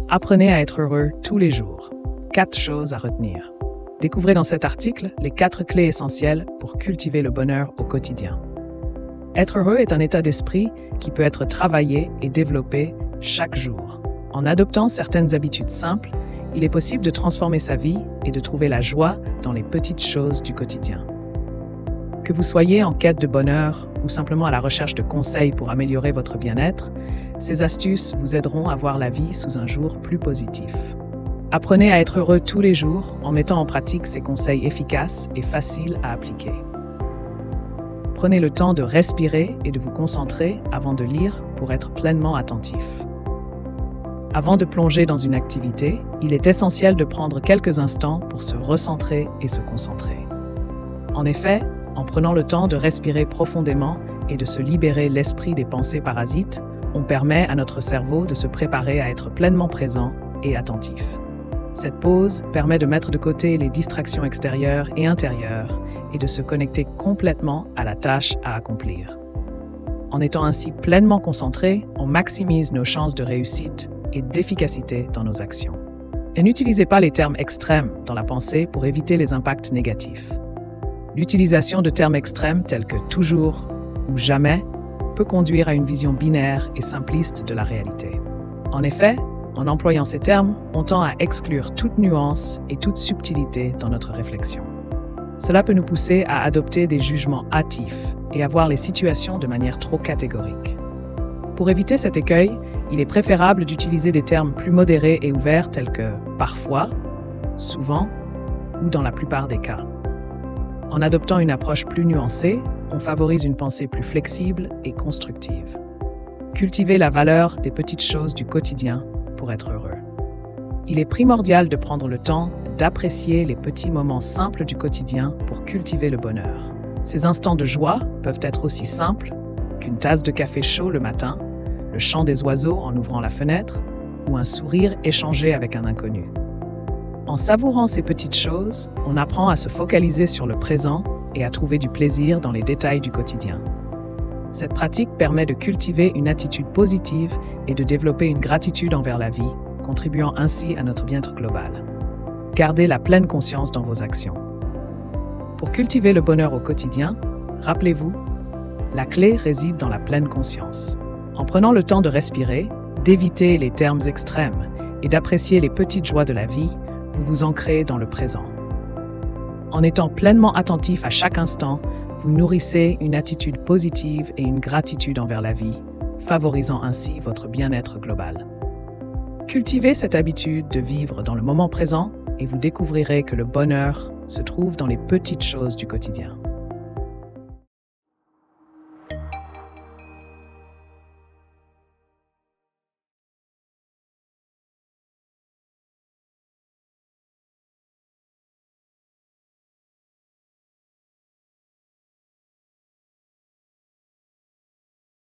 Apprenez à être heureux tous les jours. 4 choses à retenir. Découvrez dans cet article les 4 clés essentielles pour cultiver le bonheur au quotidien. Être heureux est un état d'esprit qui peut être travaillé et développé chaque jour. En adoptant certaines habitudes simples, il est possible de transformer sa vie et de trouver la joie dans les petites choses du quotidien. Que vous soyez en quête de bonheur ou simplement à la recherche de conseils pour améliorer votre bien-être, ces astuces vous aideront à voir la vie sous un jour plus positif. Apprenez à être heureux tous les jours en mettant en pratique ces conseils efficaces et faciles à appliquer. Prenez le temps de respirer et de vous concentrer avant de lire pour être pleinement attentif. Avant de plonger dans une activité, il est essentiel de prendre quelques instants pour se recentrer et se concentrer. En effet, en prenant le temps de respirer profondément et de se libérer l'esprit des pensées parasites, on permet à notre cerveau de se préparer à être pleinement présent et attentif. Cette pause permet de mettre de côté les distractions extérieures et intérieures et de se connecter complètement à la tâche à accomplir. En étant ainsi pleinement concentré, on maximise nos chances de réussite et d'efficacité dans nos actions. Et n'utilisez pas les termes extrêmes dans la pensée pour éviter les impacts négatifs. L'utilisation de termes extrêmes tels que toujours ou jamais peut conduire à une vision binaire et simpliste de la réalité. En effet, en employant ces termes, on tend à exclure toute nuance et toute subtilité dans notre réflexion. Cela peut nous pousser à adopter des jugements hâtifs et à voir les situations de manière trop catégorique. Pour éviter cet écueil, il est préférable d'utiliser des termes plus modérés et ouverts tels que parfois, souvent ou dans la plupart des cas. En adoptant une approche plus nuancée, on favorise une pensée plus flexible et constructive. Cultivez la valeur des petites choses du quotidien pour être heureux. Il est primordial de prendre le temps d'apprécier les petits moments simples du quotidien pour cultiver le bonheur. Ces instants de joie peuvent être aussi simples qu'une tasse de café chaud le matin, le chant des oiseaux en ouvrant la fenêtre ou un sourire échangé avec un inconnu. En savourant ces petites choses, on apprend à se focaliser sur le présent et à trouver du plaisir dans les détails du quotidien. Cette pratique permet de cultiver une attitude positive et de développer une gratitude envers la vie, contribuant ainsi à notre bien-être global. Gardez la pleine conscience dans vos actions. Pour cultiver le bonheur au quotidien, rappelez-vous, la clé réside dans la pleine conscience. En prenant le temps de respirer, d'éviter les termes extrêmes et d'apprécier les petites joies de la vie, vous vous ancrez dans le présent. En étant pleinement attentif à chaque instant, vous nourrissez une attitude positive et une gratitude envers la vie, favorisant ainsi votre bien-être global. Cultivez cette habitude de vivre dans le moment présent et vous découvrirez que le bonheur se trouve dans les petites choses du quotidien.